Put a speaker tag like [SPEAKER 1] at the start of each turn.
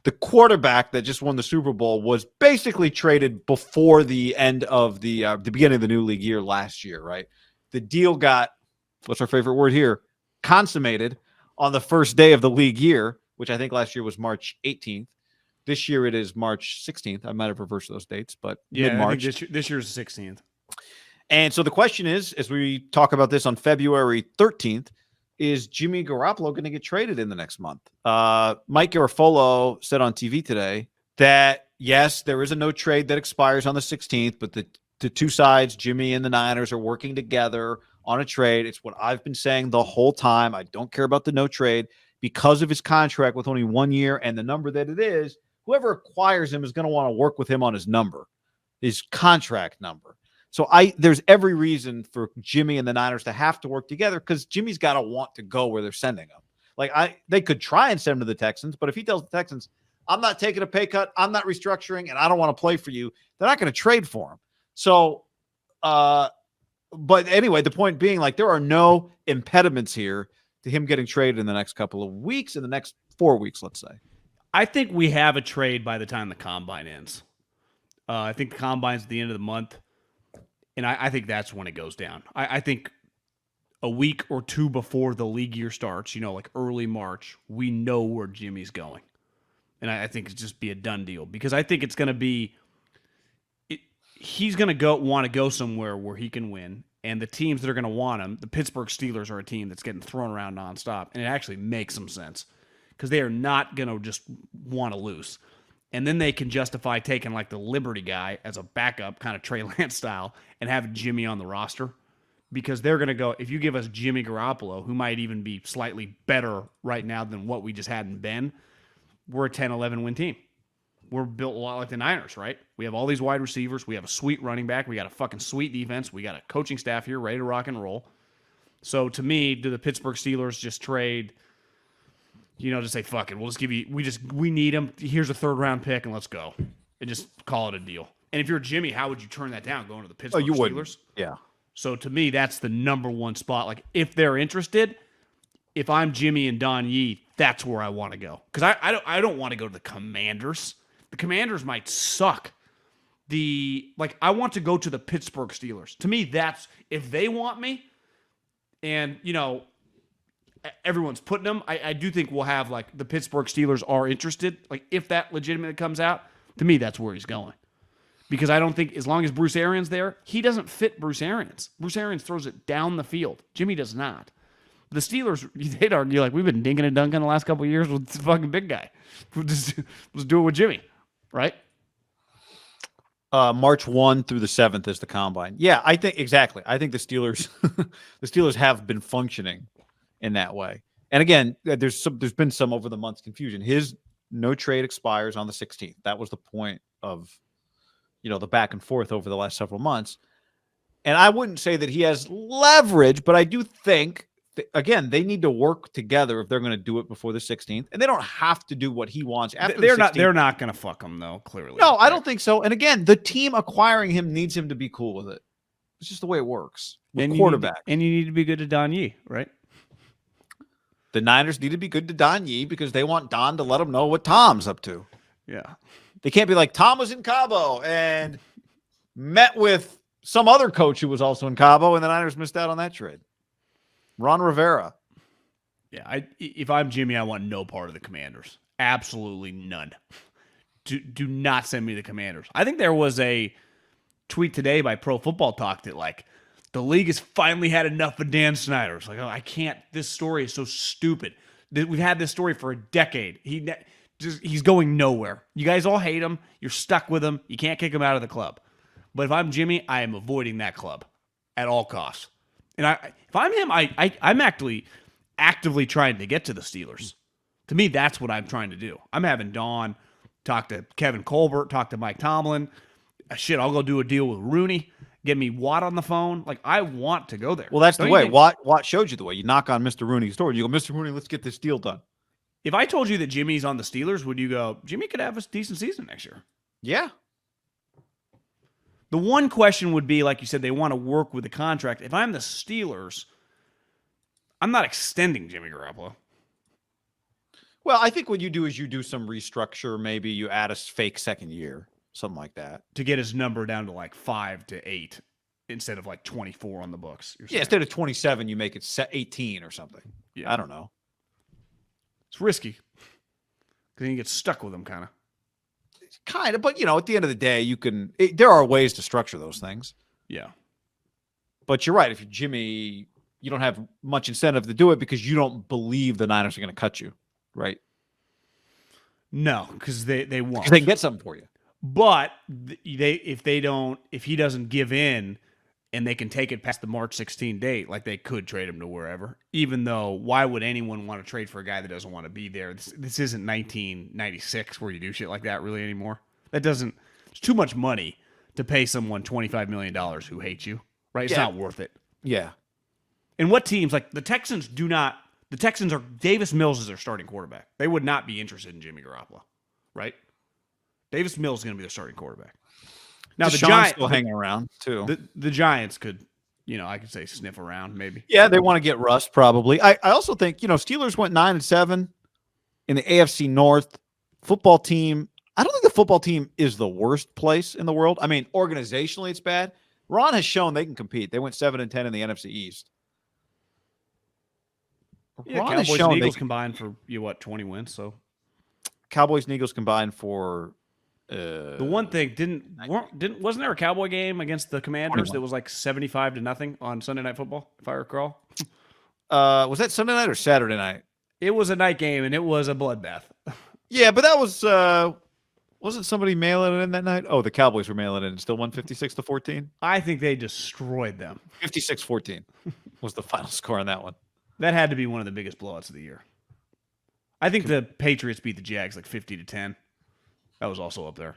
[SPEAKER 1] the quarterback that just won the Super Bowl was basically traded before the end of the beginning of the new league year last year, right? The deal got, what's our favorite word here, consummated on the first day of the league year, which I think last year was March 18th. This year it is March 16th. I might have reversed those dates, but mid-March.
[SPEAKER 2] I think this year's the 16th.
[SPEAKER 1] And so the question is, as we talk about this on February 13th, is Jimmy Garoppolo going to get traded in the next month? Mike Garafolo said on TV today that, yes, there is a no trade that expires on the 16th, but the two sides, Jimmy and the Niners, are working together on a trade. It's what I've been saying the whole time. I don't care about the no trade because of his contract with only 1 year and the number that it is. Whoever acquires him is going to want to work with him on his number, his contract number. So there's every reason for Jimmy and the Niners to have to work together because Jimmy's got to want to go where they're sending him. They could try and send him to the Texans, but if he tells the Texans, I'm not taking a pay cut, I'm not restructuring, and I don't want to play for you, they're not going to trade for him. So, but anyway, the point being, there are no impediments here to him getting traded in the next couple of weeks, in the next 4 weeks, let's say.
[SPEAKER 2] I think we have a trade by the time the combine ends. I think the combine's at the end of the month, and I think that's when it goes down. I think a week or two before the league year starts, early March, we know where Jimmy's going. And I think it's just be a done deal because I think it's going to be he's going to want to go somewhere where he can win, and the teams that are going to want him, the Pittsburgh Steelers are a team that's getting thrown around nonstop, and it actually makes some sense because they are not going to just want to lose. And then they can justify taking the Liberty guy as a backup, kind of Trey Lance style, and have Jimmy on the roster because they're going to go, if you give us Jimmy Garoppolo, who might even be slightly better right now than what we just had in Ben, we're a 10-11 win team. We're built a lot like the Niners, right? We have all these wide receivers. We have a sweet running back. We got a fucking sweet defense. We got a coaching staff here ready to rock and roll. So to me, do the Pittsburgh Steelers just trade, just say, fuck it. We'll just give you, we need him. Here's a 3rd round pick and let's go. And just call it a deal. And if you're Jimmy, how would you turn that down going to the Pittsburgh Steelers?
[SPEAKER 1] Wouldn't. Yeah.
[SPEAKER 2] So to me, that's the number one spot. If they're interested, if I'm Jimmy and Don Yee, that's where I want to go. Because I don't want to go to the Commanders. The Commanders might suck. I want to go to the Pittsburgh Steelers. To me, that's if they want me, and everyone's putting them. I do think we'll have the Pittsburgh Steelers are interested. If that legitimately comes out, to me, that's where he's going. Because I don't think as long as Bruce Arians there, he doesn't fit Bruce Arians. Bruce Arians throws it down the field. Jimmy does not. The Steelers, they'd argue we've been dinking and dunking the last couple of years with this fucking big guy. Let's do it with Jimmy, right?
[SPEAKER 1] March 1 through the 7th is the combine. Yeah, I think exactly. I think the Steelers have been functioning in that way. And again, there's been some over the months confusion. His no trade expires on the 16th. That was the point of the back and forth over the last several months. And I wouldn't say that he has leverage, but I do think again, they need to work together if they're going to do it before the 16th, and they don't have to do what he wants after the 16th.
[SPEAKER 2] They're not going to fuck him though. Clearly,
[SPEAKER 1] no, I don't think so. And again, the team acquiring him needs him to be cool with it. It's just the way it works with quarterback.
[SPEAKER 2] And you need to be good to Don Yee, right?
[SPEAKER 1] The Niners need to be good to Don Yee because they want Don to let them know what Tom's up to.
[SPEAKER 2] Yeah,
[SPEAKER 1] they can't be like Tom was in Cabo and met with some other coach who was also in Cabo, and the Niners missed out on that trade. Ron Rivera.
[SPEAKER 2] Yeah, if I'm Jimmy, I want no part of the Commanders. Absolutely none. Do not send me the Commanders. I think there was a tweet today by Pro Football Talk that the league has finally had enough of Dan Snyder. It's I can't. This story is so stupid. We've had this story for a decade. He's going nowhere. You guys all hate him. You're stuck with him. You can't kick him out of the club. But if I'm Jimmy, I am avoiding that club at all costs. And if I'm him, I'm actually actively trying to get to the Steelers. To me, that's what I'm trying to do. I'm having Dawn talk to Kevin Colbert, talk to Mike Tomlin. Shit, I'll go do a deal with Rooney. Get me Watt on the phone. I want to go there.
[SPEAKER 1] Well, that's the way. Watt showed you the way. You knock on Mr. Rooney's door. You go, Mr. Rooney, let's get this deal done.
[SPEAKER 2] If I told you that Jimmy's on the Steelers, would you go, Jimmy could have a decent season next year?
[SPEAKER 1] Yeah.
[SPEAKER 2] The one question would be, like you said, they want to work with the contract. If I'm the Steelers, I'm not extending Jimmy Garoppolo.
[SPEAKER 1] Well, I think what you do is you do some restructure. Maybe you add a fake second year, something like that.
[SPEAKER 2] To get his number down to like 5 to 8 instead of like 24 on the books.
[SPEAKER 1] Yeah, instead of 27, you make it 18 or something.
[SPEAKER 2] Yeah.
[SPEAKER 1] I don't know.
[SPEAKER 2] It's risky. Because then you get stuck with them, kind of.
[SPEAKER 1] Kind of, but at the end of the day, there are ways to structure those things.
[SPEAKER 2] Yeah.
[SPEAKER 1] But you're right. If you're Jimmy, you don't have much incentive to do it because you don't believe the Niners are going to cut you, right?
[SPEAKER 2] No, because they won't.
[SPEAKER 1] Because they can get something for you.
[SPEAKER 2] But if he doesn't give in and they can take it past the March 16 date, like they could trade him to wherever, even though why would anyone want to trade for a guy that doesn't want to be there? This isn't 1996 where you do shit like that really anymore. It's too much money to pay someone $25 million who hates you, right? It's not worth it.
[SPEAKER 1] Yeah.
[SPEAKER 2] And what teams, like the Texans are, Davis Mills is their starting quarterback. They would not be interested in Jimmy Garoppolo, right? Davis Mills is going to be their starting quarterback. Now the Giants
[SPEAKER 1] still hanging around too.
[SPEAKER 2] The Giants could, I could say sniff around maybe.
[SPEAKER 1] Yeah, they want to get Russ probably. I also think Steelers went 9-7 in the AFC North. Football team. I don't think the football team is the worst place in the world. I mean, organizationally it's bad. Ron has shown they can compete. They went 7-10 in the NFC East.
[SPEAKER 2] Yeah, Cowboys and Eagles combined for 20 wins. So
[SPEAKER 1] Cowboys and Eagles combined for
[SPEAKER 2] the one thing wasn't there a Cowboy game against the Commanders
[SPEAKER 1] 21.
[SPEAKER 2] that was like 75-0 on Sunday Night Football, if I recall?
[SPEAKER 1] Was that Sunday night or Saturday night?
[SPEAKER 2] It was a night game and it was a bloodbath.
[SPEAKER 1] Yeah, but that was wasn't somebody mailing it in that night? Oh, the Cowboys were mailing it in and still won 56-14.
[SPEAKER 2] I think they destroyed them.
[SPEAKER 1] 56-14 was the final score on that one.
[SPEAKER 2] That had to be one of the biggest blowouts of the year. I think the Patriots beat the Jags like 50-10. That was also up there.